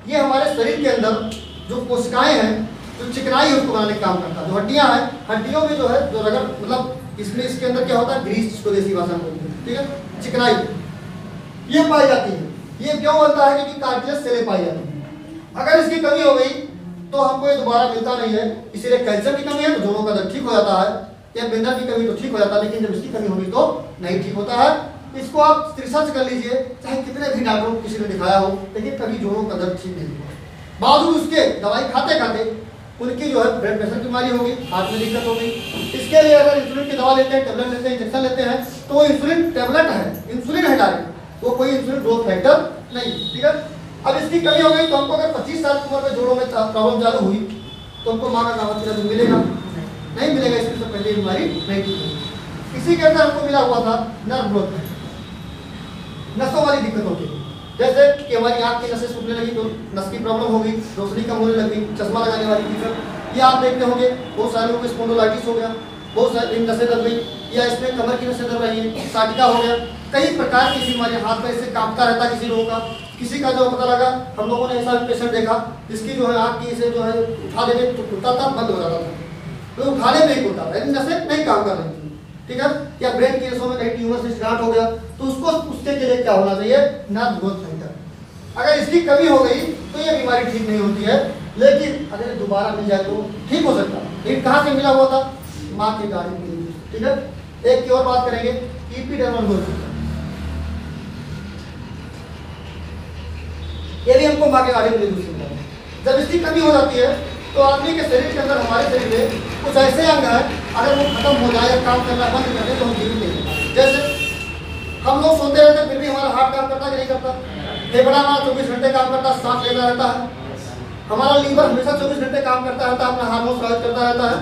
ये हमारे शरीर के अंदर जो कोशिकाएं हैं, जो चिकनाई है उसको बनाने का काम करता है। जो हड्डियां हैं, हड्डियों में जो है जो रगड़ मतलब इसमें इसके अंदर क्या होता है, ग्रीस, जिसको देसी भाषा में बोलते हैं, ठीक है, चिकनाई ये पाई जाती है। ये क्यों बनता है, क्योंकि कार्टिलेज सेलें पाई जाती है। अगर इसकी कमी हो गई तो हमको ये दोबारा मिलता नहीं है। इसीलिए कैल्शियम की कमी है तो जोड़ों का दर्द ठीक हो जाता है, या मिनरल की कमी तो ठीक हो जाता है, लेकिन जब इसकी कमी होगी तो नहीं ठीक होता है। इसको आप रिसर्च कर लीजिए, चाहे कितने भी डॉक्टरों को किसी ने दिखाया हो, लेकिन कभी जोड़ों का दर्द ठीक नहीं हुआ। बावजूद उसके दवाई खाते खाते उनकी जो है ब्लड प्रेशर की बीमारी होगी, हार्ट में दिक्कत होगी। इसके लिए अगर इंसुलिन की दवा लेते हैं, टेबलेट लेते हैं, इंजेक्शन लेते हैं, तो वो इंसुलिन टेबलेट है, इंसुलिन है डायरेक्ट, वो कोई इंसुलिन ग्रोथ फैक्टर नहीं, ठीक है। अब इसकी कमी हो गई तो हमको अगर 25 साल की उम्र में जोड़ों में प्रॉब्लम चालू हुई तो हमको माँ का दावत दूध मिलेगा नहीं मिलेगा, इससे पहले बीमारी नहीं ठीक होगी। इसी के अंदर हमको मिला हुआ था नर्व ग्रोथ, नसों वाली दिक्कत होती है, जैसे कि हमारी आँख की नसें सूखने लगी तो नस की प्रॉब्लम होगी, रोशनी कम होने लगी, चश्मा लगाने वाली दिक्कत, ये आप देखते होंगे बहुत सारे लोगों को स्पॉन्डिलाइटिस हो गया, बहुत सारी नसें दब गई, या इसमें कमर की नसें दब रही है, साटिका हो गया, कई प्रकार की बीमारियां, हाथ पैर से कांपता रहता है किसी लोगों का। किसी का जो पता लगा, हम लोगों ने ऐसा पेशेंट देखा जिसकी जो है आँख की से जो है उठा देने तो खुलता था, बंद हो जाता था, तो उठाने में ही खुलता था, लेकिन नसें नहीं काम कर रही थी, ठीक है। या ब्रेन की नसों में कहीं ट्यूमर से स्टार्ट हो गया तो उसको उसके लिए क्या होना चाहिए, नर्व ग्रोथ फैक्टर। अगर इसकी कमी हो गई तो ये बीमारी ठीक नहीं होती है, लेकिन अगर दोबारा मिल जाए तो ठीक हो सकता है। लेकिन कहाँ से मिला हुआ था, माँ के गाड़ी में, ठीक है। एक की और बात करेंगे, एपिडर्मल ग्रोथ फैक्टर, ये भी हमको माँ के गाड़ी में मिला है। जब इसकी कमी हो जाती है तो आदमी के शरीर के अंदर, हमारे शरीर में कुछ ऐसे अंग हैं, अगर वो खत्म हो जाए, काम करना बंद कर दे तो हम जीवित नहीं हैं। जैसे हम लोग सोते रहते हैं फिर भी हमारा हार्ट काम करता है कि नहीं करता, फेफड़ा हमारा 24 घंटे काम करता है, सांस लेता रहता है, हमारा लीवर हमेशा 24 घंटे काम करता रहता है, अपना हार्मोन स्रावित करता रहता है,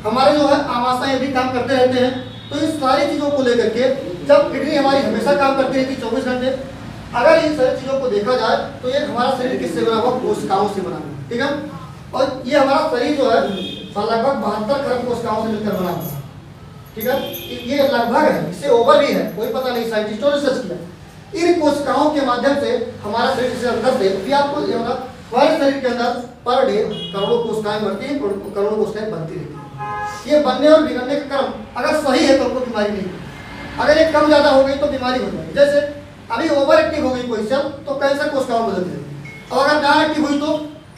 हमारे जो है आमाशय भी काम करते रहते हैं। तो इन सारी चीज़ों को लेकर के जब किडनी हमारी हमेशा काम करती रहती है 24 घंटे, अगर इन सारी चीज़ों को देखा जाए तो ये हमारा शरीर किससे बना हुआ, कोशिकाओं से बना हुआ, ठीक है। और ये हमारा शरीर जो है लगभग 72 खरब कोशिकाओं से मिलकर बना हुआ, ठीक है। ये लगभग है, इससे ओवर भी है, कोई पता नहीं, साइंटिस्टों ने रिसर्च किया। इन कोशिकाओं के माध्यम से हमारा शरीर से अंदर से भी आपको ये होगा, हमारे शरीर के अंदर पर डे करोड़ों कोशिकाएं बढ़ती हैं, करोड़ों कोशिकाएं बनती रहती हैं। ये बनने और बिगड़ने का क्रम अगर सही है तो हमको बीमारी नहीं, अगर ये कम ज़्यादा हो गई तो बीमारी हो जाएगी। जैसे अभी ओवर एक्टिव हो गई कोई सेल तो कैंसर कोशिकाओं में बदल जाएगी, और अगर ना एक्टिव हुई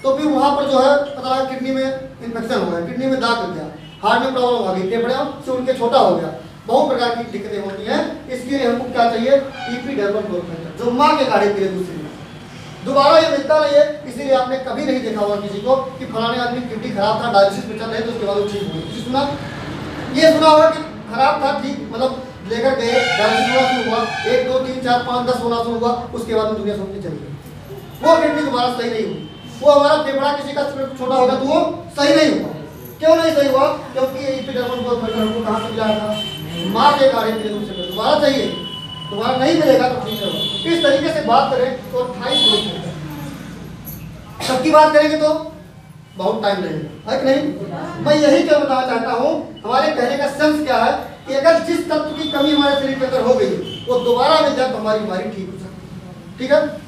तो फिर वहाँ पर जो है पता लगा किडनी में इन्फेक्शन हो गया, किडनी में दाग लग गया, हार्ट में प्रॉब्लम आ गई, फेफड़े से उनके छोटा हो गया, बहुत प्रकार की दिक्कतें होती हैं। इसके लिए हमको क्या चाहिए, एपिडर्मल ग्रोथ फैक्टर, जो माँ के गाड़ी के लिए दूसरी दोबारा ये मिलता नहीं है। इसीलिए आपने कभी नहीं देखा होगा किसी को कि फलाने आदमी किडनी खराब था, डायलिसिस में चल रहे तो उसके बाद वो ठीक हो गई। सुना, ये सुना होगा कि खराब था, ठीक मतलब लेकर गए, डायलिसिस होना शुरू हुआ, 1 2 3 4 5 10 होना शुरू हुआ, उसके बाद में दुनिया छोड़नी चली गई, वो किडनी दोबारा सही नहीं हुई। वो हमारा फेफड़ा किसी का छोटा होगा तो वो सही नहीं हुआ। क्यों नहीं सही हुआ, क्योंकि एपिडर्मल ग्रोथ फैक्टर हमको कहाँ से मिला था, माँ के गाड़ी के दूसरे। दोबारा चाहिए, दोबारा नहीं मिलेगा तो ठीक है। इस तरीके से बात करें तो 28 ग्रोथ फैक्टर, सबकी बात करेंगे तो बहुत टाइम लगेगा, है कि नहीं। मैं यही क्या बताना चाहता हूँ, हमारे कहने का सेंस क्या है कि अगर जिस तत्व की कमी हमारे शरीर के अंदर हो गई वो दोबारा मिल जाए तो हमारी बीमारी ठीक हो सकती है, ठीक है।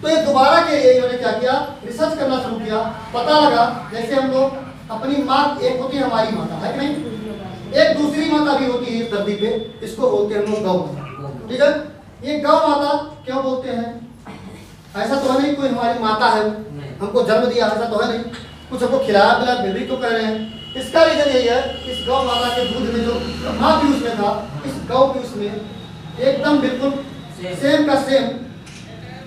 तो ये दोबारा के लिए इन्होंने क्या किया, रिसर्च करना शुरू किया। पता लगा जैसे हम लोग अपनी माँ, एक होती है हमारी माता, है कि नहीं, एक दूसरी माता भी होती है इस धरती पे, इसको बोलते हैं हम लोग गौ माता, ठीक है। ये गौ माता क्यों बोलते हैं, ऐसा तो है नहीं कोई हमारी माता है हमको जन्म दिया, ऐसा तो है नहीं, कुछ हमको खिलाया पिलाया फिर भी तो कह रहे हैं। इसका रीजन यही है, इस गौ माता के दूध में जो माँ पीयूष में था, इस गौ पीयूष में एकदम बिल्कुल सेम का सेम,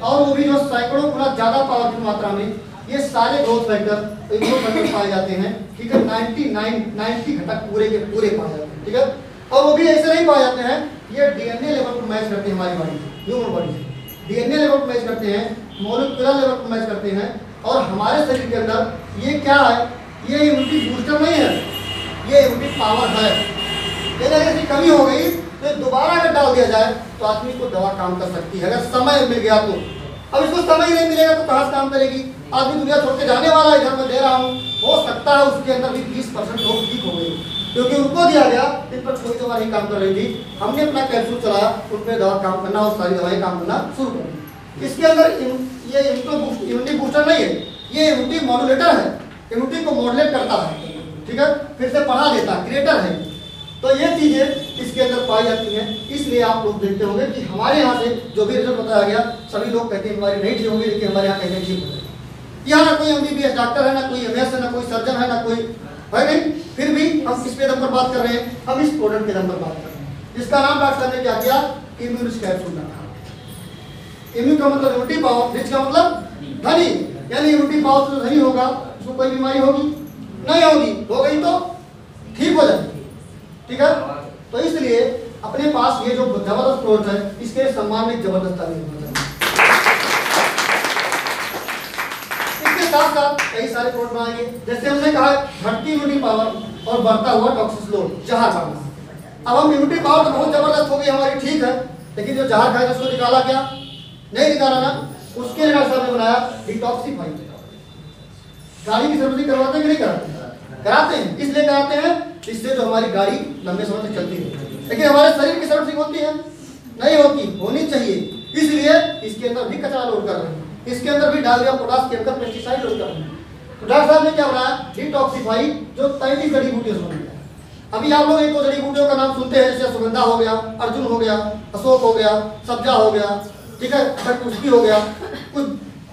और वो भी जो सैकड़ों गुना ज़्यादा पावरफुल मात्रा में ये सारे ग्रोथ फैक्टर पाए जाते हैं, ठीक है। 90 घटक पूरे के पूरे पाए जाते हैं, ठीक है। और वो भी ऐसे नहीं पाए जाते हैं, ये डीएनए लेवल पर मैच करते हैं हमारी बॉडी से, ह्यूमन बॉडी से डीएनए लेवल पर मैच करते हैं, मॉलिक्यूलर लेवल पर मैच करते हैं। और हमारे शरीर के अंदर ये क्या है, ये इम्यूनिटी बूस्टर नहीं है, ये इम्यूनिटी पावर है। लेकिन अगर इसकी कमी हो गई तो दोबारा अगर डाल दिया जाए तो आदमी को दवा काम कर सकती है, अगर समय मिल गया तो। अब इसको समय ही नहीं मिलेगा तो कहाँ से काम करेगी, आदमी दुनिया छोड़ के जाने वाला है, इधर मैं दे रहा हूँ, हो सकता है उसके अंदर भी 20% लोग ठीक हो गए, क्योंकि उनको दिया गया इन पर कोई दवा नहीं काम कर रही थी, हमने अपना कैप्सूल चलाया, उन पर दवा काम करना और सारी दवाएं काम करना शुरू कर दी। इसके अंदर ये इम्यूनिटी बूस्टर नहीं है, ये इम्यूनिटी मॉड्यूलेटर है, इम्यूनिटी को मॉड्यूलेट करता है, ठीक है, फिर से बढ़ा देता है, क्रिएटर है। तो ये चीजें इसके अंदर पाई जाती हैं। इसलिए आप लोग देखते होंगे कि हमारे यहाँ से जो भी रिजल्ट बताया गया, सभी लोग कहते हैं बीमारी नहीं ठीक होगी, लेकिन हमारे यहाँ कहते हैं ठीक हो जाएगी। यहाँ ना कोई MBBS डॉक्टर है, ना कोई MS है, ना कोई सर्जन है, ना कोई है नहीं, फिर भी हम इस पे दम पर बात कर रहे हैं, हम इस प्रोडक्ट के दम पर बात कर रहे हैं, जिसका नाम डॉक्टर साहब ने क्या किया, इम्यूनिस कैप्सूल रखा। इम्यून का मतलब इम्यूनिटी पावर, रिच का मतलब धनी, यानी इम्यूनिटी पावर से धनी होगा उसको कोई बीमारी होगी नहीं होगी, हो गई तो ठीक हो जाएगी, ठीक है। तो इसलिए अपने पास ये जो जबरदस्त प्रोडक्ट है, इसके सम्मान में जबरदस्त तारीफ होना चाहिए। इसके साथ साथ कई सारे प्रोडक्ट बनाएंगे, जैसे हमने कहा घटती इम्यूनिटी पावर और बढ़ता हुआ टॉक्सिक लोड, जहर खाना। अब हम इम्यूनिटी पावर तो बहुत जबरदस्त हो गई हमारी, ठीक है, लेकिन जो जहर खाए उसको निकाला क्या, नहीं निकाला ना, उसके लिए डॉक्टर साहब ने बनाया डिटॉक्सिफाई। गाड़ी की सर्विसिंग करवाते हैं कि नहीं कराते? कराते हैं। इसलिए कराते हैं इससे जो हमारी गाड़ी लंबे समय तक चलती है, लेकिन हमारे शरीर की सर्विसिंग होती है नहीं होती, होनी चाहिए। इसलिए इसके अंदर भी कचरा लोड कर रहे हैं, इसके अंदर भी डाल दिया पोटास केमिकल पेस्टिसाइड लोड कर रहे हैं। तो डॉक्टर साहब ने क्या बनाया, डिटॉक्सिफाई, जो 33 जड़ी बूटियों से बना। अभी आप लोग एक दो जड़ी बूटियों का नाम सुनते हैं, जैसे सुगंधा हो गया, अर्जुन हो गया, अशोक हो गया, सब्जा हो गया, ठीक है, कुछ हो गया, कुछ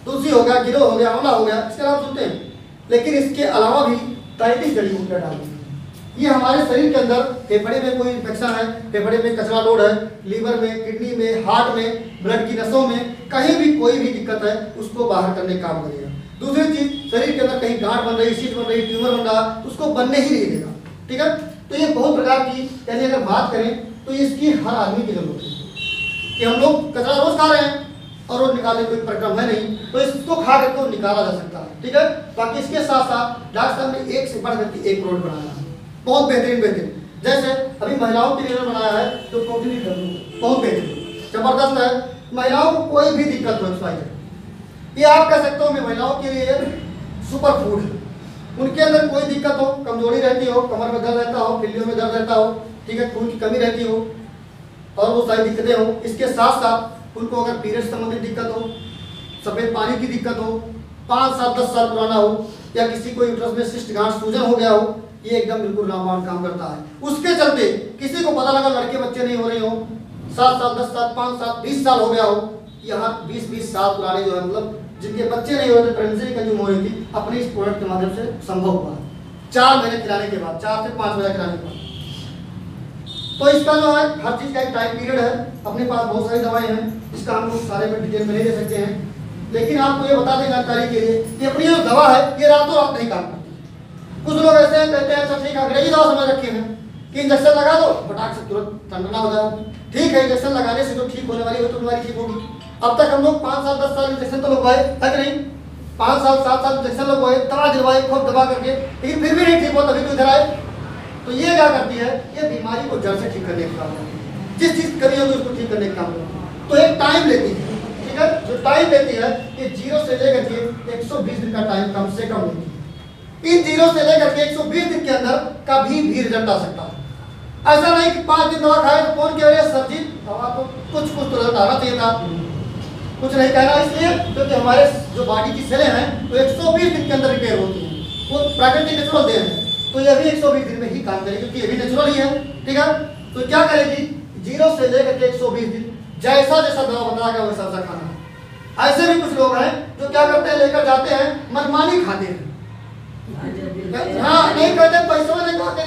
तुलसी हो गया, गिरो हो गया, आंवला हो गया, इसके नाम सुनते हैं। लेकिन इसके अलावा भी 33 जड़ी बूटियां डाली। ये हमारे शरीर के अंदर फेफड़े में कोई इन्फेक्शन है, फेफड़े में कचरा लोड है, लीवर में, किडनी में, हार्ट में, ब्लड की नसों में, कहीं भी कोई भी दिक्कत है उसको बाहर करने का काम करेगा। दूसरी चीज, शरीर के अंदर कहीं गांठ बन रही, शीट बन रही, ट्यूमर बन रहा, उसको बनने ही नहीं देगा, ठीक है। तो ये बहुत प्रकार की, यानी अगर बात करें तो इसकी हर आदमी की जरूरत है कि हम लोग कचरा रोज खा रहे हैं और रोज निकालने कोई प्रक्रम है नहीं, तो इसको खा करके निकाला जा सकता है, ठीक है। बाकी इसके साथ साथ डॉक्टर साहब ने एक से बढ़ करके एक प्रोडक्ट बनाया है, बहुत बेहतरीन। जैसे अभी महिलाओं के लिए बनाया है तो प्रोटीन बहुत बेहतरीन जबरदस्त है। महिलाओं को कोई भी दिक्कत हो, ये आप कह सकते हो मैं महिलाओं के लिए सुपर फूड है। उनके अंदर कोई दिक्कत हो, कमजोरी रहती हो, कमर में दर्द रहता हो, फिलियों में दर्द रहता हो, ठीक है, खून की कमी रहती हो और वो सारी दिक्कतें हो। इसके साथ साथ उनको अगर पीरियड संबंधित दिक्कत हो, सफेद पानी की दिक्कत हो, 5 साल 10 साल पुराना हो, या किसी को यूट्रस में सिस्ट गांठ सूजन हो गया हो, ये एकदम बिल्कुल रामबाण काम करता है। उसके चलते किसी को पता लगा लड़के बच्चे नहीं हो रहे हो, 7 साल 10 साल 5 साल 20 साल हो गया हो, यहाँ 20-20 साल पुराने जो है, मतलब जिनके बच्चे नहीं होते, प्रेगनेंसी कंज्यूम हो रही थी, अपने इस प्रोडक्ट के माध्यम से संभव हुआ 4 महीने खिलाने के बाद, 4 से 5 महीने खिलाने के बाद। तो इसका जो है हर चीज का एक टाइम पीरियड है। अपने पास बहुत सारी दवाएं हैं, इसका हम लोग सारे में डिटेल में नहीं दे सकते हैं, लेकिन आपको ये बता दें जानकारी के लिए कि अपनी जो दवा है ये रातों रात नहीं काम करती। कुछ लोग ऐसे हैं कहते हैं अच्छा ठीक है, अंग्रेजी दवा समझ रखे हैं कि इंजेक्शन लगा दो फटाक से तुरंत ठंडा हो जाए, ठीक है, इंजेक्शन लगाने से जो ठीक होने वाली हो तो बीमारी ठीक होगी। अब तक हम लोग 5 साल 10 साल इंजेक्शन तो लगवाए है कि नहीं, 5 साल 7 साल इंजेक्शन लगवाए, दवा दिलवाए खूब दबा करके, लेकिन फिर भी नहीं ठीक हुआ, तभी तो इधर आए। तो ये क्या करती है, ये बीमारी को जड़ से ठीक करने का काम करती है। जिस चीज करी होगी उसको ठीक करने का काम करती है। तो एक टाइम लेती है, ठीक है, जो टाइम लेती है ये 0 से लेकर के 120 दिन का टाइम कम से कम लेती है। इन 0 से लेकर के 120 दिन के अंदर कभी भी रिजल्ट आ सकता है। ऐसा नहीं कि 5 दिन दवा खाए तो कौन कह रहे हैं सर जी दवा तो कुछ तो रिजल्ट आना चाहिए था, कुछ नहीं कहना, इसलिए क्योंकि हमारे जो बॉडी की सेलें हैं वो 120 दिन के अंदर रिपेयर होती हैं, वो प्राकृतिक नेचुरल देह है, तो ये भी 120 दिन में ही काम करेगी क्योंकि ये भी नेचुरल ही है, ठीक है। तो क्या करेगी, 0 से लेकर के 120 दिन जैसा जैसा दवा बताया गया वैसा वैसा खाना है। ऐसे भी कुछ लोग हैं जो क्या करते हैं, लेकर जाते हैं मनमानी खाते हैं, हाँ नहीं कहते, पैसों में नहीं खाते,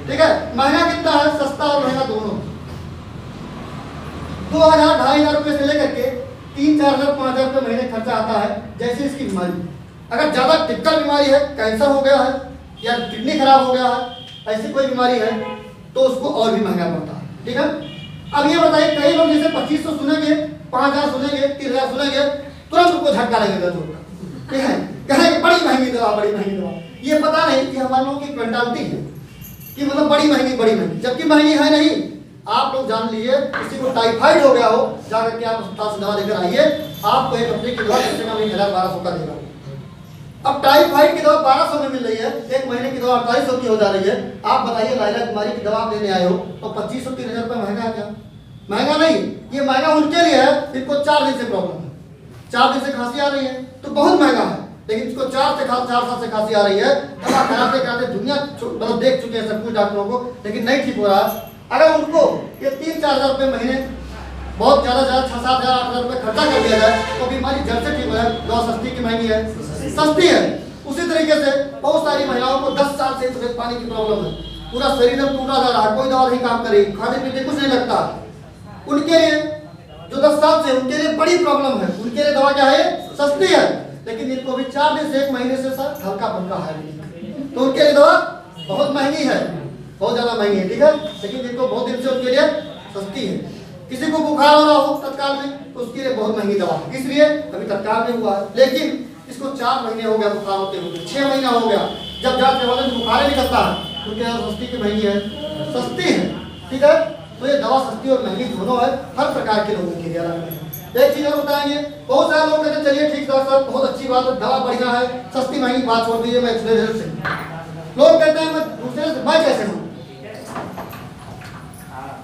ठीक है। महंगा कितना है, सस्ता और महंगा दोनों, 2000 2500 रुपये से लेकर के 3-4 5 हजार रुपये महीने खर्चा आता है। जैसे इसकी बीमारी, अगर ज्यादा टिपिकल बीमारी है, कैंसर हो गया है या किडनी खराब हो गया है, ऐसी कोई बीमारी है तो उसको और भी महंगा पड़ता है, ठीक है। अब ये बताइए, कई लोग जैसे 2500 सुनेंगे, 5000 सुनेंगे, 3000 सुनेंगे, तुरंत उनको झटका लगेगा, ठीक है, कहेंगे बड़ी महंगी दवा, बड़ी महंगी दवा। ये पता नहीं कि हमारे लोगों की मेंटालिटी है कि मतलब बड़ी महंगी, जबकि महंगी है नहीं। आप लोग जान लीजिए, किसी को टाइफाइड हो गया हो, जाकर के आप अस्पताल से दवा लेकर आइए, आपको एक हफ्ते की दवा कम से कम 1200 का देगा। अब टाइफाइड की दवा 1200 में मिल रही है, 1 महीने की दवा 4800 की हो जा रही है। आप बताइए लाइलाज बीमारी की दवा आप लेने आए हो तो 2500-3000 रुपये महंगा है क्या? महंगा नहीं, ये महंगा उनके लिए है जिनको 4 दिन से प्रॉब्लम है, 4 दिन से खांसी आ रही है तो बहुत महंगा है। लेकिन इसको 4 साल से खांसी आ रही है, दवा कराते कराते दुनिया मतलब देख चुके हैं सब कुछ डॉक्टरों को, लेकिन नहीं ठीक हो रहा। अगर उनको ये 3-4 हज़ार रुपये महीने बहुत ज़्यादा 6-7 हज़ार 8 हज़ार रुपये खर्चा कर दिया जाए तो बीमारी जड़ से ठीक हो जाए। दवा सस्ती की महंगी है, सस्ती है। उसी तरीके से बहुत सारी महिलाओं को 10 साल से सफेद पानी की प्रॉब्लम है, पूरा शरीर में टूटा जा रहा है, कोई दवा नहीं काम करेगी, खाने पीने कुछ नहीं लगता। उनके लिए जो 10 साल से उनके लिए बड़ी प्रॉब्लम है, उनके लिए दवा क्या है, सस्ती है। लेकिन जिनको भी 4 दिन से 1 महीने से सर हल्का फुल्का है तो उनके लिए दवा बहुत महंगी है, बहुत ज्यादा महंगी है, ठीक है। लेकिन जिनको बहुत दिन से उनके लिए सस्ती है। किसी को बुखार हो रहा हो तत्काल में तो उसके लिए बहुत महंगी दवा है, इसलिए अभी तत्काल में हुआ है। लेकिन इसको 4 महीने हो गया बुखार होते हुए, 6 महीना हो गया, जब जाते वाले बुखार निकलता है उनके यहाँ सस्ती की महंगी है, सस्ती है, ठीक है। तो ये दवा सस्ती और महंगी दोनों है, हर प्रकार के लोगों के लिए अलग है। एक चीज और बताएंगे, बहुत सारे लोग कहते हैं चलिए ठीक डॉक्टर साहब बहुत अच्छी बात है, दवा बढ़िया है, सस्ती महंगी बात छोड़ दीजिए, मैं एक्सरे से लोग कहते हैं मैं दूसरे से मैं कैसे हूँ।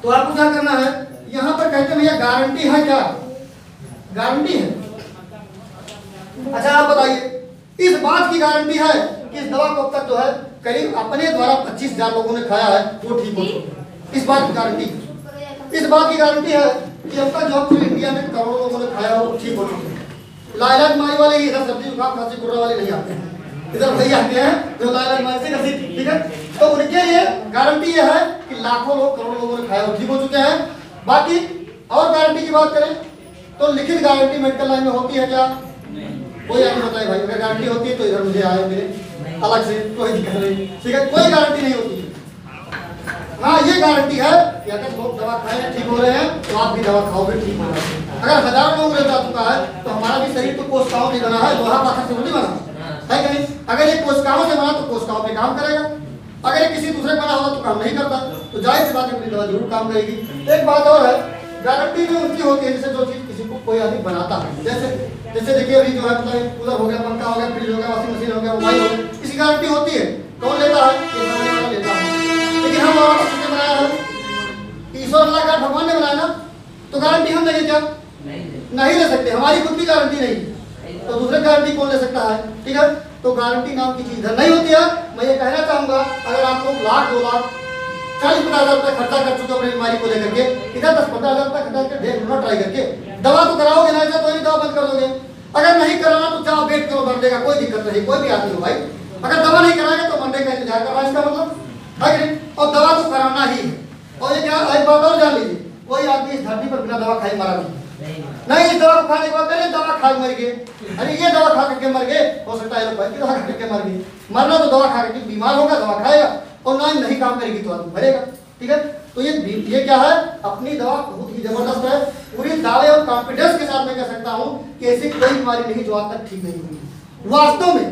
तो आपको क्या करना है, यहाँ पर कहते हैं भैया गारंटी है क्या, गारंटी है। अच्छा आप बताइए, इस बात की गारंटी है कि इस दवा को अब तक जो है करीब अपने द्वारा 25,000 लोगों ने खाया है वो ठीक हो चुका, इस बात की गारंटी। इस बात की गारंटी है कि अब तक जो पूरे इंडिया में करोड़ों लोगों ने खाया हो वो ठीक हो चुके। लाइलाज बीमारी वाले ही इधर सर्दी जुकाम खांसी कुर्रा वाले नहीं आते हैं, इधर वही आते हैं जो लाइलाज बीमारी से ग्रसित, ठीक है। तो उनके लिए गारंटी यह है कि लाखों लोग करोड़ों लोगों ने खाया वो ठीक हो चुके हैं। बाकी और गारंटी की बात करें तो लिखित गारंटी मेडिकल लाइन में होती है क्या, कोई आगे बताए भाई। अगर गारंटी होती है तो इधर मुझे आए मेरे अलग से, कोई दिक्कत नहीं, ठीक है, कोई गारंटी नहीं होती है। हाँ ये गारंटी है कि अगर लोग दवा खाए ठीक हो रहे हैं तो आप भी दवा खाओगे ठीक हो रहे हैं। अगर हजारों लोग रह जा चुका है तो हमारा भी शरीर तो कोशिकाओं से बना है, लोहा पाथर से नहीं बना है कि नहीं। अगर ये कोशिकाओं से बना तो कोशिकाओं पे काम करेगा, अगर ये किसी दूसरे बना होगा तो काम नहीं करता, तो जाहिर सी बात है अपनी दवा जरूर काम करेगी। एक बात और है, गारंटी जो उनकी होती है जैसे जो चीज किसी को कोई आदमी बनाता है, जैसे देखिए अभी जो है कूलर हो गया, पंखा हो गया, फ्रिज हो गया, वॉशिंग मशीन हो गया, मोबाइल हो गया, इसकी गारंटी होती है। कौन लेता है, ये बनाने वाला लेता है। लेकिन हम और किसने बनाया है, ईश्वर अल्लाह का भगवान ने बनाया ना, तो गारंटी हम देंगे क्या, नहीं ले सकते, हमारी खुद की गारंटी नहीं, तो दूसरे गारंटी कौन ले सकता है, ठीक है। तो गारंटी नाम की चीज नहीं होती है। मैं ये कहना चाहूंगा अगर आप लोग 1,00,000 2 लाख 40-50 हज़ार रुपये खर्चा कर चुके अपनी बीमारी को लेकर के, इधर 10-15 हज़ार रुपये खर्चा करके ढेर ट्राई करके दवा तो कराओगे ना, तो नहीं दवा बंद कर दोगे। अगर नहीं कराना तो जाओ वेट करो, बढ़ देगा, कोई दिक्कत नहीं, कोई भी आदमी हो भाई। अगर दवा नहीं कराएंगे तो मरने का इंतजार करना, इसका मतलब है कि नहीं। और दवा तो कराना ही है। और ये क्या, एक बात और जान लीजिए, कोई आदमी इस धरती पर बिना दवा खाए मरा नहीं। इस दवा को खाने के बाद पहले दवा खा मर गए, अरे ये दवा खा करके मर गए, हो सकता है लोग दवा खा करके मर गए। मरना तो दवा खा करके, बीमार होगा दवा खाएगा और ना नहीं काम करेगी तो आदमी मरेगा, ठीक है। तो ये क्या है, अपनी दवा बहुत ही जबरदस्त है। पूरी दावे और कॉन्फिडेंस के साथ मैं कह सकता हूँ कि ऐसी कोई बीमारी नहीं जो आज तक ठीक नहीं हुई। वास्तव में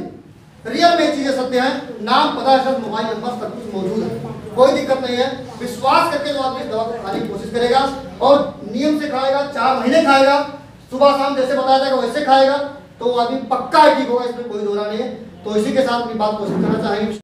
रियल में चीजें सत्य हैं, नाम पता है, मोबाइल नंबर सब कुछ मौजूद है, कोई दिक्कत नहीं है। विश्वास करके जो आदमी दवा को खाने की कोशिश करेगा और नियम से खाएगा, 4 महीने खाएगा, सुबह शाम जैसे बताया जाएगा वैसे खाएगा, तो वो आदमी पक्का ठीक होगा, इसमें कोई दो राय नहीं है। तो इसी के साथ अपनी बात कोशिश करना चाहेंगे।